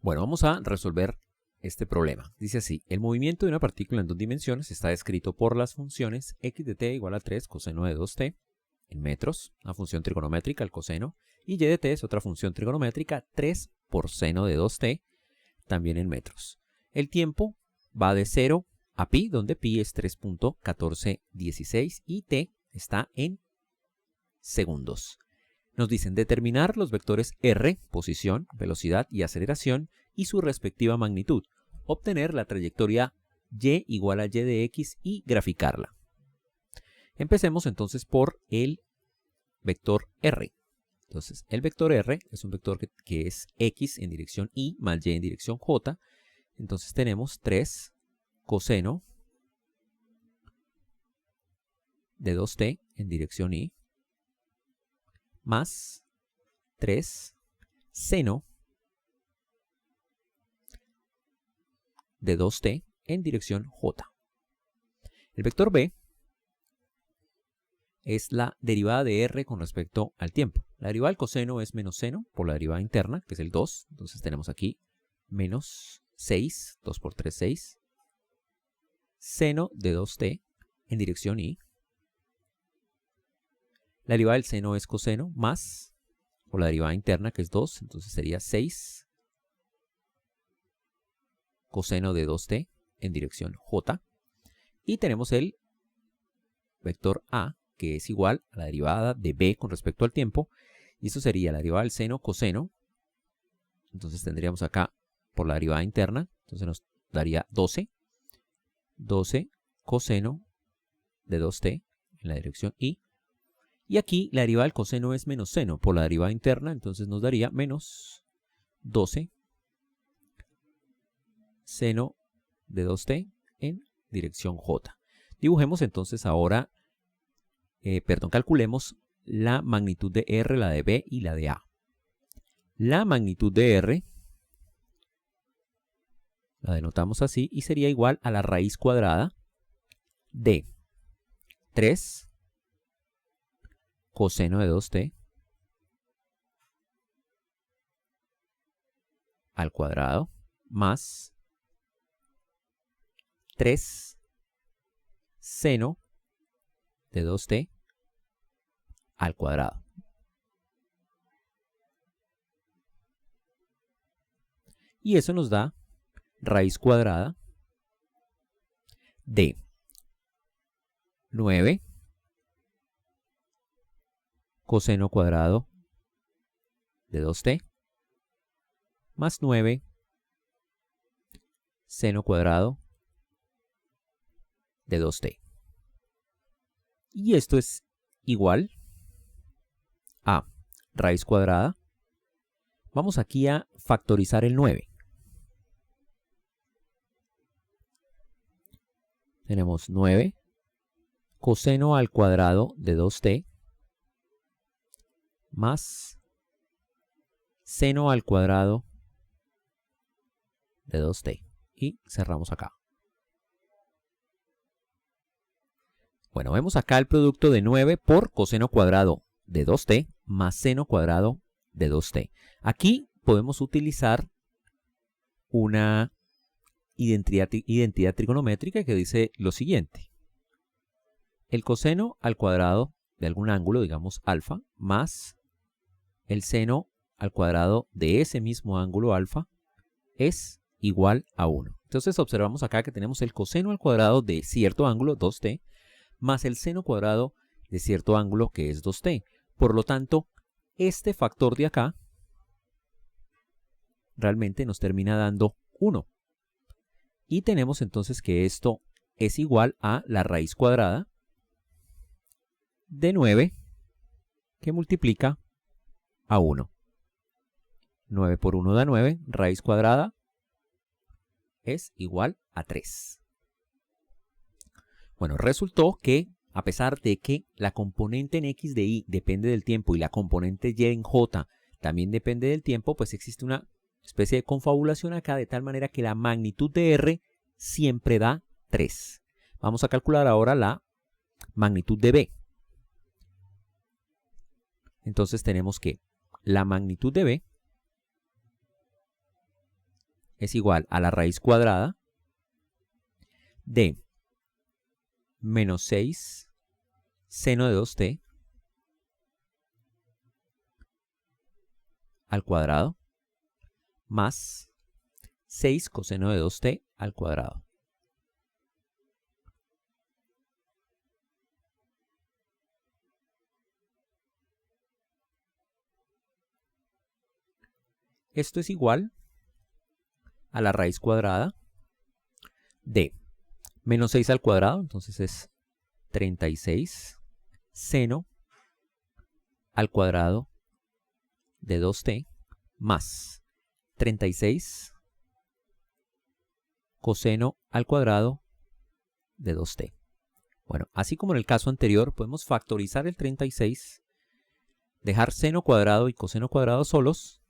Bueno, vamos a resolver este problema. Dice así: el movimiento de una partícula en dos dimensiones está descrito por las funciones x de t igual a 3 coseno de 2t en metros, una función trigonométrica, el coseno, y y de t es otra función trigonométrica, 3 por seno de 2t, también en metros. El tiempo va de 0 a pi, donde pi es 3.1416 y t está en segundos. Nos dicen determinar los vectores r, posición, velocidad y aceleración, y su respectiva magnitud. Obtener la trayectoria y igual a y de x y graficarla. Empecemos entonces por el vector r. Entonces, el vector r es un vector que es x en dirección y más y en dirección j. Entonces tenemos 3 coseno de 2t en dirección y más 3 seno de 2t en dirección j. El vector b es la derivada de r con respecto al tiempo. La derivada del coseno es menos seno por la derivada interna, que es el 2. Entonces tenemos aquí menos 6, 2 por 3, 6, seno de 2t en dirección y. La derivada del seno es coseno más por la derivada interna, que es 2. Entonces sería 6 coseno de 2t en dirección j. Y tenemos el vector a, que es igual a la derivada de b con respecto al tiempo. Y eso sería la derivada del seno coseno. Entonces tendríamos acá por la derivada interna. Entonces nos daría 12 coseno de 2t en la dirección y. Y aquí la derivada del coseno es menos seno por la derivada interna. Entonces nos daría menos 12 seno de 2t en dirección j. Dibujemos entonces ahora, calculemos la magnitud de r, la de b y la de a. La magnitud de r la denotamos así y sería igual a la raíz cuadrada de 3 coseno de 2t al cuadrado más 3 seno de 2t al cuadrado. Y eso nos da raíz cuadrada de 9 coseno cuadrado de 2t más 9 seno cuadrado de 2t. Y esto es igual a raíz cuadrada. Vamos aquí a factorizar el 9. Tenemos 9 coseno al cuadrado de 2t más seno al cuadrado de 2t. Y cerramos acá. Bueno, vemos acá el producto de 9 por coseno cuadrado de 2t más seno cuadrado de 2t. Aquí podemos utilizar una identidad trigonométrica que dice lo siguiente. El coseno al cuadrado de algún ángulo, digamos alfa, más el seno al cuadrado de ese mismo ángulo alfa es igual a 1. Entonces observamos acá que tenemos el coseno al cuadrado de cierto ángulo, 2t, más el seno cuadrado de cierto ángulo que es 2t. Por lo tanto, este factor de acá realmente nos termina dando 1. Y tenemos entonces que esto es igual a la raíz cuadrada de 9 que multiplica a 1. 9 por 1 da 9, raíz cuadrada es igual a 3. Bueno, resultó que a pesar de que la componente en x de y depende del tiempo y la componente y en j también depende del tiempo, pues existe una especie de confabulación acá de tal manera que la magnitud de r siempre da 3. Vamos a calcular ahora la magnitud de b. Entonces tenemos que la magnitud de b es igual a la raíz cuadrada de menos 6 seno de 2t al cuadrado más 6 coseno de 2t al cuadrado. Esto es igual a la raíz cuadrada de menos 6 al cuadrado, entonces es 36 seno al cuadrado de 2t más 36 coseno al cuadrado de 2t. Bueno, así como en el caso anterior, podemos factorizar el 36, dejar seno cuadrado y coseno cuadrado solos,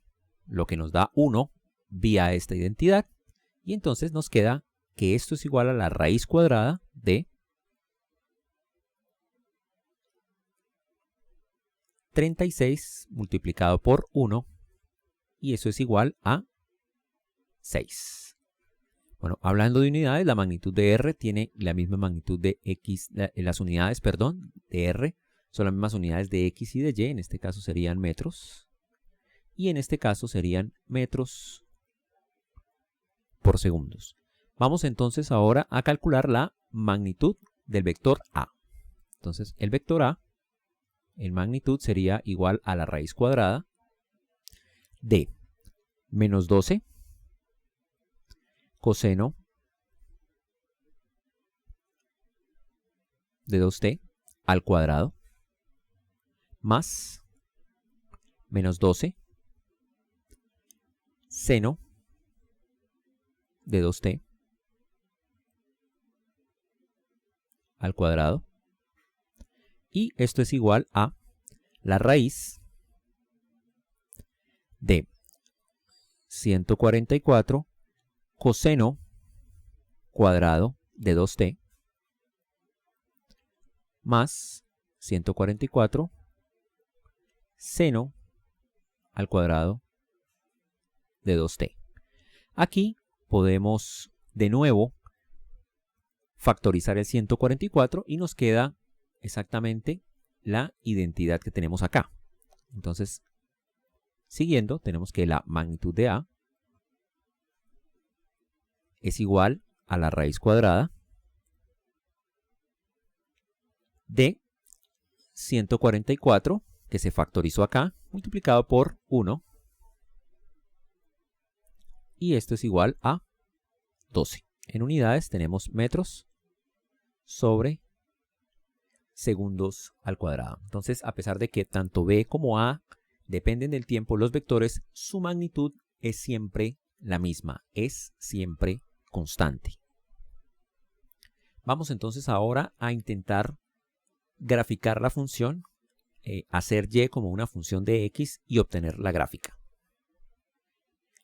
lo que nos da 1 vía esta identidad, y entonces nos queda que esto es igual a la raíz cuadrada de 36 multiplicado por 1, y eso es igual a 6. Bueno, hablando de unidades, la magnitud de R tiene la misma magnitud de X, las unidades, perdón, de R son las mismas unidades de X y de Y, en este caso serían metros, y en este caso serían metros por segundos. Vamos entonces ahora a calcular la magnitud del vector A. Entonces, el vector A, en magnitud, sería igual a la raíz cuadrada de menos 12 coseno de 2t al cuadrado más menos 12 seno de 2t al cuadrado, y esto es igual a la raíz de 144 coseno cuadrado de 2t más 144 seno al cuadrado de 2t. Aquí podemos de nuevo factorizar el 144 y nos queda exactamente la identidad que tenemos acá. Entonces, siguiendo, tenemos que la magnitud de A es igual a la raíz cuadrada de 144, que se factorizó acá, multiplicado por 1. Y esto es igual a 12. En unidades tenemos metros sobre segundos al cuadrado. Entonces, a pesar de que tanto B como A dependen del tiempo, los vectores, su magnitud es siempre la misma, es siempre constante. Vamos entonces ahora a intentar graficar la función, hacer y como una función de x y obtener la gráfica.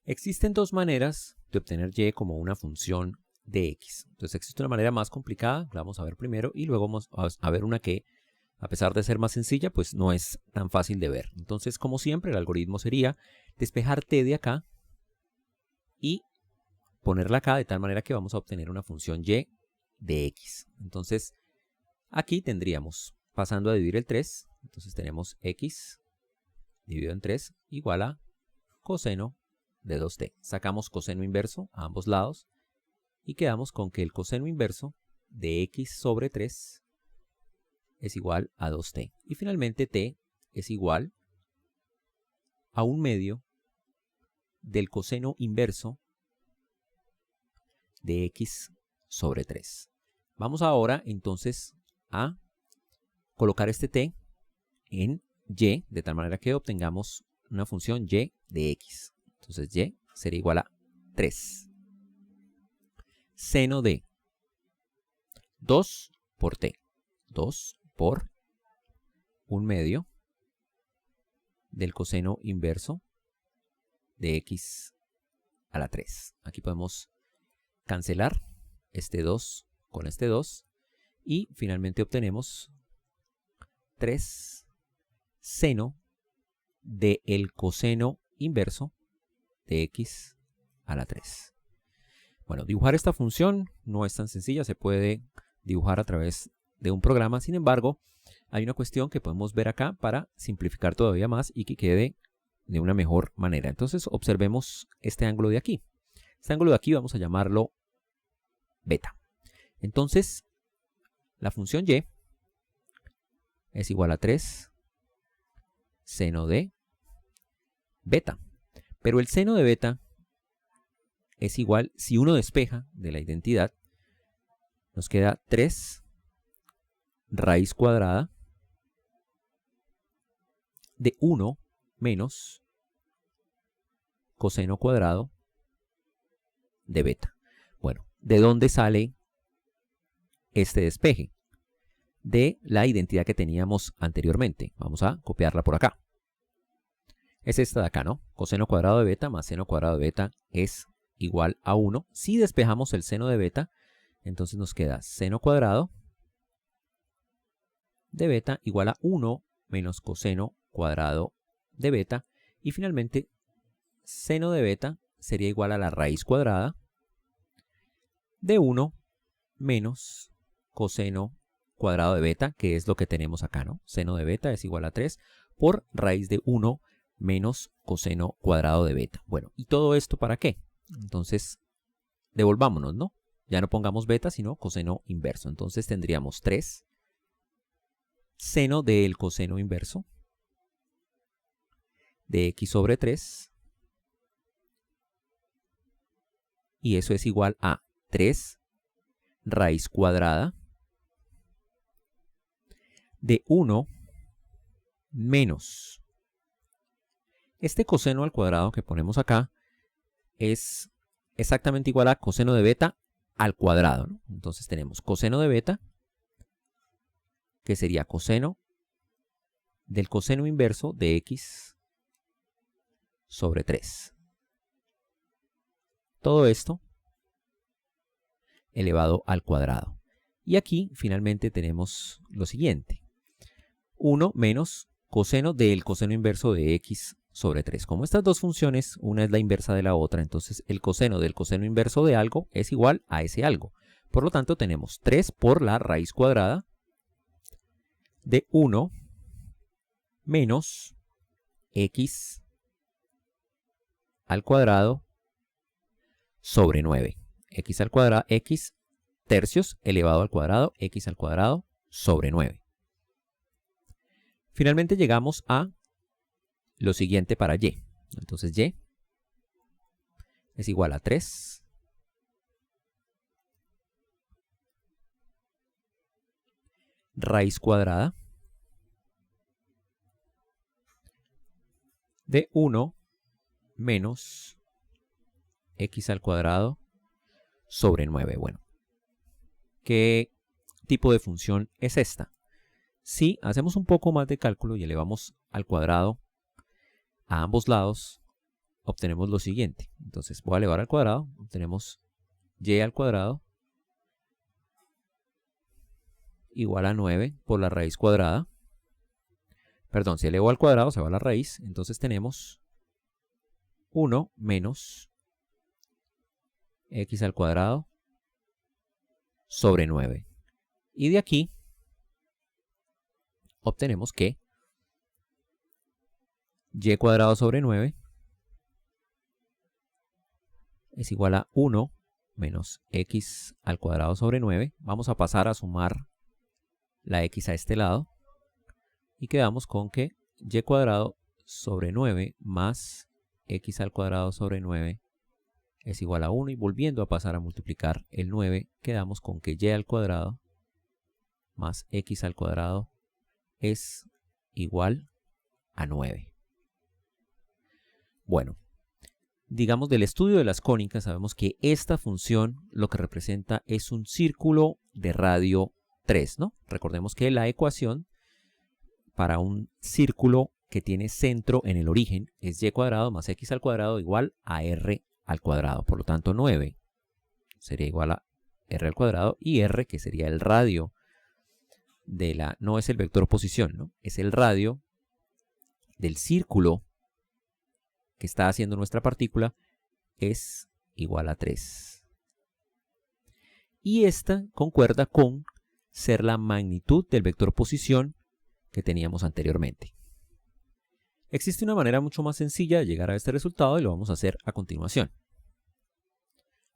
Existen dos maneras de obtener y como una función de x. Entonces existe una manera más complicada, la vamos a ver primero, y luego vamos a ver una que, a pesar de ser más sencilla, pues no es tan fácil de ver. Entonces, como siempre, el algoritmo sería despejar t de acá y ponerla acá de tal manera que vamos a obtener una función y de x. Entonces, aquí tendríamos, pasando a dividir el 3, entonces tenemos x dividido en 3 igual a coseno de 2t. Sacamos coseno inverso a ambos lados y quedamos con que el coseno inverso de x sobre 3 es igual a 2t. Y finalmente t es igual a 1/2 del coseno inverso de x sobre 3. Vamos ahora entonces a colocar este t en y, de tal manera que obtengamos una función y de x. Entonces y sería igual a 3 seno de 2 por t. 2 por 1/2 del coseno inverso de x a la 3. Aquí podemos cancelar este 2 con este 2 y finalmente obtenemos 3 seno del coseno inverso de x a la 3. Bueno, dibujar esta función no es tan sencilla, se puede dibujar a través de un programa. Sin embargo, hay una cuestión que podemos ver acá para simplificar todavía más y que quede de una mejor manera. Entonces, observemos este ángulo de aquí. Este ángulo de aquí vamos a llamarlo beta. Entonces, la función y es igual a 3 seno de beta. Pero el seno de beta es igual, si uno despeja de la identidad, nos queda 3 raíz cuadrada de 1 menos coseno cuadrado de beta. Bueno, ¿de dónde sale este despeje? De la identidad que teníamos anteriormente. Vamos a copiarla por acá. Es esta de acá, ¿no? Coseno cuadrado de beta más seno cuadrado de beta es igual a 1. Si despejamos el seno de beta, entonces nos queda seno cuadrado de beta igual a 1 menos coseno cuadrado de beta. Y finalmente, seno de beta sería igual a la raíz cuadrada de 1 menos coseno cuadrado de beta, que es lo que tenemos acá, ¿no? Seno de beta es igual a 3 por raíz de 1 menos coseno cuadrado de beta. Bueno, ¿y todo esto para qué? Entonces, devolvámonos, ¿no? Ya no pongamos beta, sino coseno inverso. Entonces tendríamos 3 seno del coseno inverso de x sobre 3. Y eso es igual a 3 raíz cuadrada de 1 menos este coseno al cuadrado que ponemos acá es exactamente igual a coseno de beta al cuadrado, ¿no? Entonces tenemos coseno de beta, que sería coseno del coseno inverso de x sobre 3. Todo esto elevado al cuadrado. Y aquí finalmente tenemos lo siguiente. 1 menos coseno del coseno inverso de x sobre 3. Como estas dos funciones, una es la inversa de la otra, entonces el coseno del coseno inverso de algo es igual a ese algo. Por lo tanto, tenemos 3 por la raíz cuadrada de 1 menos x al cuadrado sobre 9. X al cuadrado, x tercios elevado al cuadrado, x al cuadrado sobre 9. Finalmente llegamos a lo siguiente para y. Entonces y es igual a 3 raíz cuadrada de 1 menos x al cuadrado sobre 9. Bueno, ¿qué tipo de función es esta? Si hacemos un poco más de cálculo y elevamos al cuadrado a ambos lados, obtenemos lo siguiente. Entonces voy a elevar al cuadrado, obtenemos y al cuadrado igual a 9 por la raíz cuadrada. Perdón, si elevo al cuadrado se va a la raíz, entonces tenemos 1 menos x al cuadrado sobre 9. Y de aquí obtenemos que y cuadrado sobre 9 es igual a 1 menos x al cuadrado sobre 9. Vamos a pasar a sumar la x a este lado y quedamos con que y cuadrado sobre 9 más x al cuadrado sobre 9 es igual a 1, y volviendo a pasar a multiplicar el 9, quedamos con que y al cuadrado más x al cuadrado es igual a 9. Bueno, digamos del estudio de las cónicas sabemos que esta función lo que representa es un círculo de radio 3, ¿no? Recordemos que la ecuación para un círculo que tiene centro en el origen es y cuadrado más x al cuadrado igual a r al cuadrado. Por lo tanto, 9 sería igual a r al cuadrado, y r, que sería el radio de la, no es el vector posición, ¿no? Es el radio del círculo que está haciendo nuestra partícula, es igual a 3. y esta concuerda con ser la magnitud del vector posición que teníamos anteriormente. Existe una manera mucho más sencilla de llegar a este resultado y lo vamos a hacer a continuación.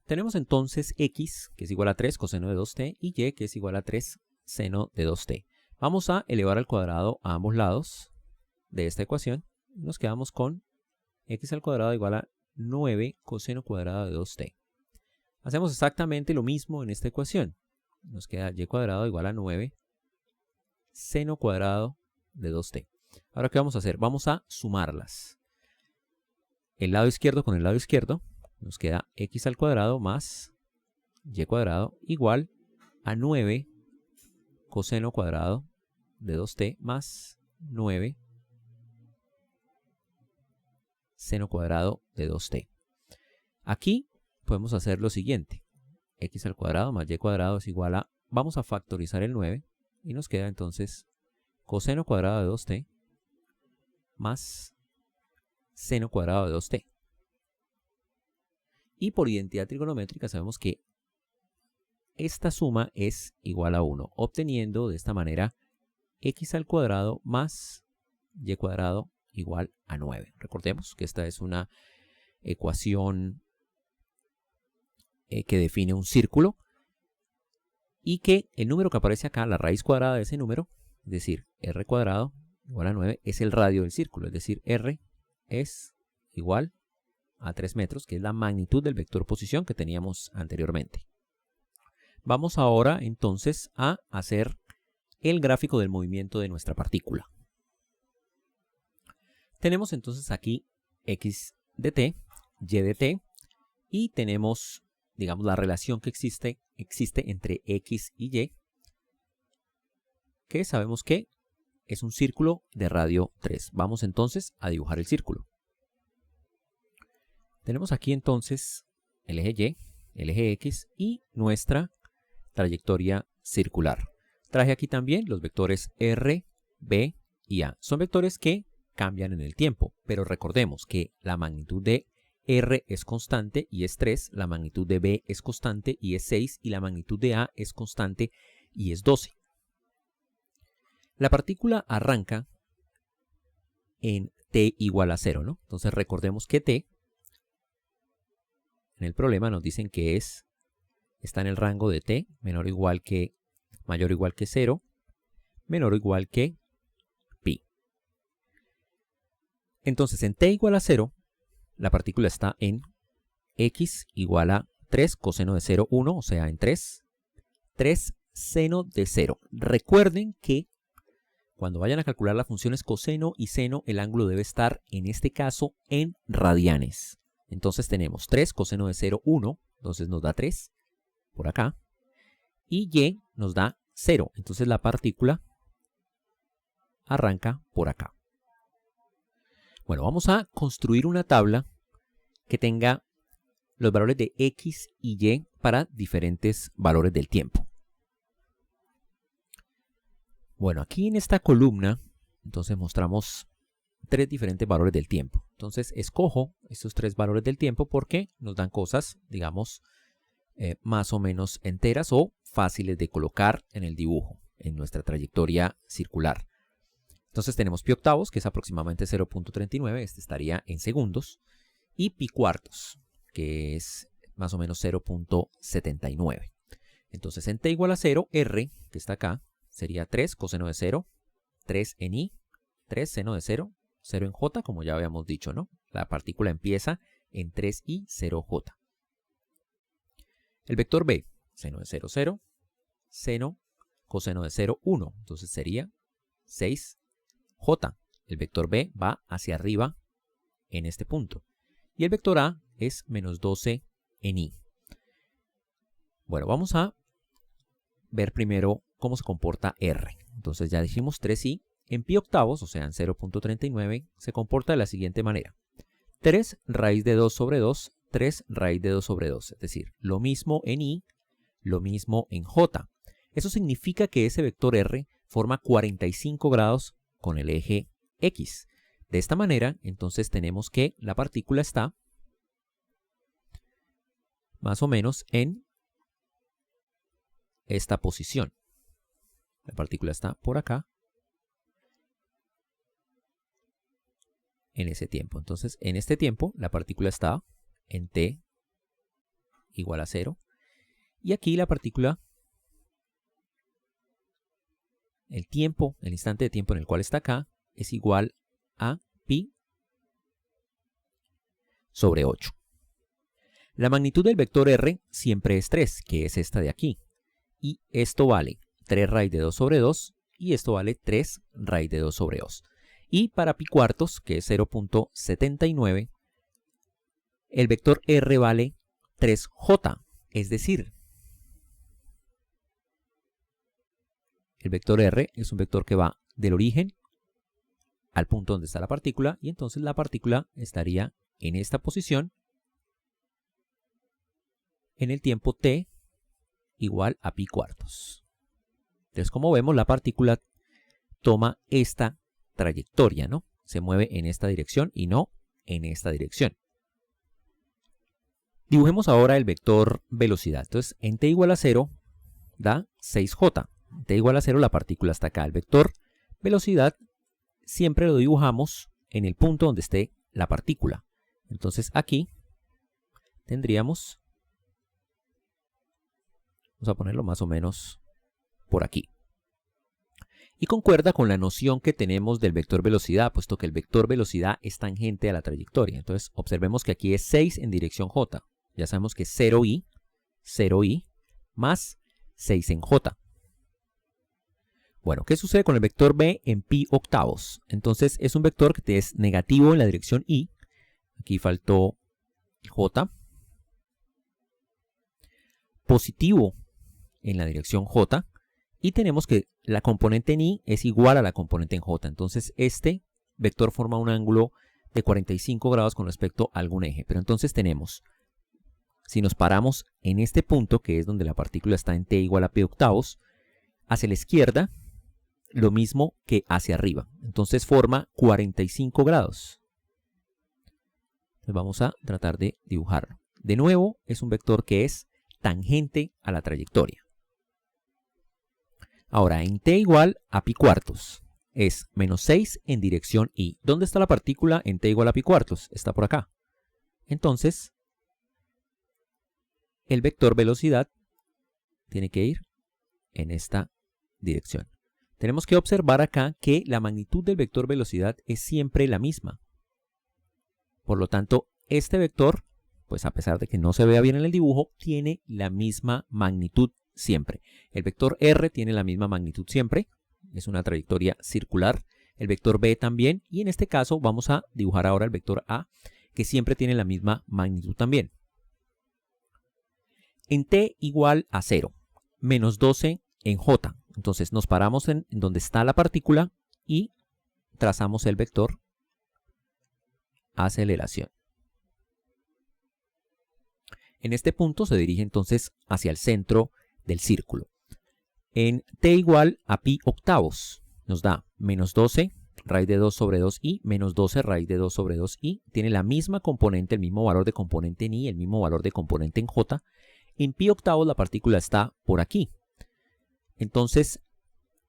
Tenemos entonces x, que es igual a 3 coseno de 2t, y y, que es igual a 3 seno de 2t. Vamos a elevar al cuadrado a ambos lados de esta ecuación y nos quedamos con x al cuadrado igual a 9 coseno cuadrado de 2t. Hacemos exactamente lo mismo en esta ecuación. Nos queda y cuadrado igual a 9 seno cuadrado de 2t. Ahora, ¿qué vamos a hacer? Vamos a sumarlas. El lado izquierdo con el lado izquierdo nos queda x al cuadrado más y cuadrado igual a 9 coseno cuadrado de 2t más 9 seno cuadrado de 2t. Aquí podemos hacer lo siguiente. X al cuadrado más y cuadrado es igual a, vamos a factorizar el 9 y nos queda entonces coseno cuadrado de 2t más seno cuadrado de 2t. Y por identidad trigonométrica sabemos que esta suma es igual a 1, obteniendo de esta manera x al cuadrado más y cuadrado igual a 9. Recordemos que esta es una ecuación que define un círculo y que el número que aparece acá, la raíz cuadrada de ese número, es decir, r cuadrado igual a 9, es el radio del círculo, es decir, r es igual a 3 metros, que es la magnitud del vector posición que teníamos anteriormente. Vamos ahora entonces a hacer el gráfico del movimiento de nuestra partícula. Tenemos entonces aquí x de t, y de t, y tenemos, digamos, la relación que existe entre x y y, que sabemos que es un círculo de radio 3. Vamos entonces a dibujar el círculo. Tenemos aquí entonces el eje y, el eje x y nuestra trayectoria circular. Traje aquí también los vectores r, b y a. Son vectores que cambian en el tiempo, pero recordemos que la magnitud de r es constante y es 3, la magnitud de b es constante y es 6 y la magnitud de a es constante y es 12. La partícula arranca en t igual a 0, ¿no? Entonces recordemos que t, en el problema nos dicen que está en el rango de t mayor o igual que 0, menor o igual que pi. Entonces en t igual a 0, la partícula está en x igual a 3 coseno de 0, 1, o sea en 3 seno de 0. Recuerden que cuando vayan a calcular las funciones coseno y seno, el ángulo debe estar, en este caso, en radianes. Entonces tenemos 3 coseno de 0, 1, entonces nos da 3 por acá, y y nos da 0, entonces la partícula arranca por acá. Bueno, vamos a construir una tabla que tenga los valores de x y y para diferentes valores del tiempo. Bueno, aquí en esta columna, entonces mostramos 3 diferentes valores del tiempo. Entonces escojo estos 3 valores del tiempo porque nos dan cosas, digamos, más o menos enteras o fáciles de colocar en el dibujo, en nuestra trayectoria circular. Entonces tenemos pi octavos, que es aproximadamente 0.39, este estaría en segundos, y pi cuartos, que es más o menos 0.79. Entonces en t igual a 0, r, que está acá, sería 3 coseno de 0, 3 en i, 3 seno de 0, 0 en j, como ya habíamos dicho, ¿no? La partícula empieza en 3i, 0j. El vector b, seno de 0, 0, seno, coseno de 0, 1. Entonces sería 6j. El vector b va hacia arriba en este punto. Y el vector a es menos 12 en i. Bueno, vamos a ver primero cómo se comporta r. Entonces ya dijimos 3i. En pi octavos, o sea en 0.39, se comporta de la siguiente manera. 3 raíz de 2 sobre 2, 3 raíz de 2 sobre 2. Es decir, lo mismo en i, lo mismo en j. Eso significa que ese vector r forma 45 grados con el eje x. De esta manera, entonces tenemos que la partícula está más o menos en esta posición. La partícula está por acá en ese tiempo. Entonces, en este tiempo, la partícula está en t igual a 0. Y aquí la partícula, el tiempo, el instante de tiempo en el cual está acá, es igual a pi sobre 8. La magnitud del vector r siempre es 3, que es esta de aquí. Y esto vale 3 raíz de 2 sobre 2 y esto vale 3 raíz de 2 sobre 2. Y para pi cuartos, que es 0.79, el vector r vale 3j, es decir, el vector r es un vector que va del origen al punto donde está la partícula y entonces la partícula estaría en esta posición en el tiempo t igual a pi cuartos. Entonces, como vemos, la partícula toma esta trayectoria, ¿no? Se mueve en esta dirección y no en esta dirección. Dibujemos ahora el vector velocidad. Entonces, en t igual a 0 da 6j. En t igual a 0 la partícula está acá. El vector velocidad siempre lo dibujamos en el punto donde esté la partícula. Entonces, aquí tendríamos, vamos a ponerlo más o menos por aquí. Y concuerda con la noción que tenemos del vector velocidad, puesto que el vector velocidad es tangente a la trayectoria. Entonces, observemos que aquí es 6 en dirección j. Ya sabemos que es 0i más 6 en j. Bueno, ¿qué sucede con el vector b en pi octavos? Entonces, es un vector que es negativo en la dirección i. Aquí faltó j. Positivo en la dirección j. Y tenemos que la componente en i es igual a la componente en j. Entonces, este vector forma un ángulo de 45 grados con respecto a algún eje. Pero entonces tenemos, si nos paramos en este punto, que es donde la partícula está en t igual a pi octavos, hacia la izquierda, lo mismo que hacia arriba. Entonces forma 45 grados. Entonces vamos a tratar de dibujarlo. De nuevo, es un vector que es tangente a la trayectoria. Ahora, en t igual a pi cuartos, es menos 6 en dirección i. ¿Dónde está la partícula en t igual a pi cuartos? Está por acá. Entonces, el vector velocidad tiene que ir en esta dirección. Tenemos que observar acá que la magnitud del vector velocidad es siempre la misma. Por lo tanto, este vector, pues a pesar de que no se vea bien en el dibujo, tiene la misma magnitud siempre. El vector r tiene la misma magnitud siempre. Es una trayectoria circular. El vector b también. Y en este caso vamos a dibujar ahora el vector a, que siempre tiene la misma magnitud también. En t igual a 0, menos 12 en j. Entonces nos paramos en donde está la partícula y trazamos el vector aceleración. En este punto se dirige entonces hacia el centro del círculo. En t igual a pi octavos nos da menos 12 raíz de 2 sobre 2i menos 12 raíz de 2 sobre 2i. Tiene la misma componente, el mismo valor de componente en i, el mismo valor de componente en j. En pi octavos la partícula está por aquí. Entonces,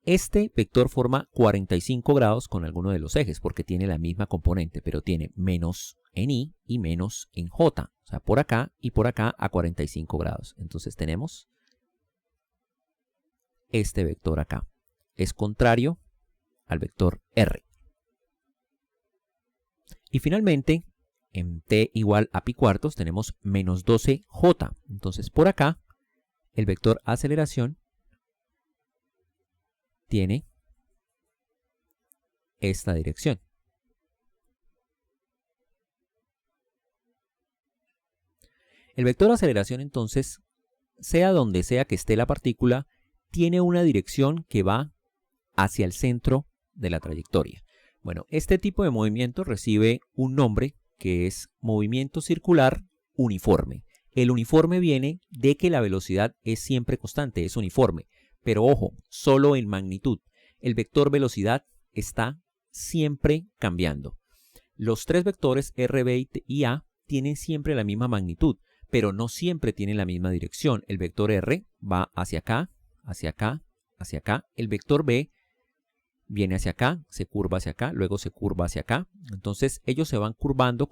este vector forma 45 grados con alguno de los ejes porque tiene la misma componente, pero tiene menos en i y menos en j. O sea, por acá y por acá a 45 grados. Entonces tenemos este vector acá. Es contrario al vector r. Y finalmente, en t igual a pi cuartos tenemos menos 12j. Entonces por acá, el vector aceleración tiene esta dirección. El vector aceleración entonces, sea donde sea que esté la partícula, tiene una dirección que va hacia el centro de la trayectoria. Bueno, este tipo de movimiento recibe un nombre que es movimiento circular uniforme. El uniforme viene de que la velocidad es siempre constante, es uniforme. Pero ojo, solo en magnitud. El vector velocidad está siempre cambiando. Los tres vectores r, b y a tienen siempre la misma magnitud, pero no siempre tienen la misma dirección. El vector r va hacia acá, hacia acá, hacia acá. El vector B viene hacia acá, se curva hacia acá, luego se curva hacia acá. Entonces ellos se van curvando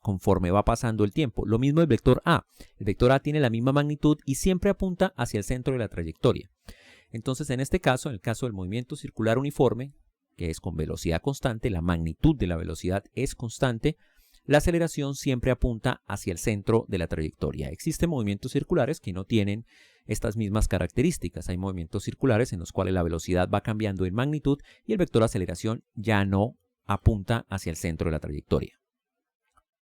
conforme va pasando el tiempo. Lo mismo el vector A. El vector A tiene la misma magnitud y siempre apunta hacia el centro de la trayectoria. Entonces en este caso, en el caso del movimiento circular uniforme, que es con velocidad constante, la magnitud de la velocidad es constante, la aceleración siempre apunta hacia el centro de la trayectoria. Existen movimientos circulares que no tienen estas mismas características. Hay movimientos circulares en los cuales la velocidad va cambiando en magnitud y el vector de aceleración ya no apunta hacia el centro de la trayectoria.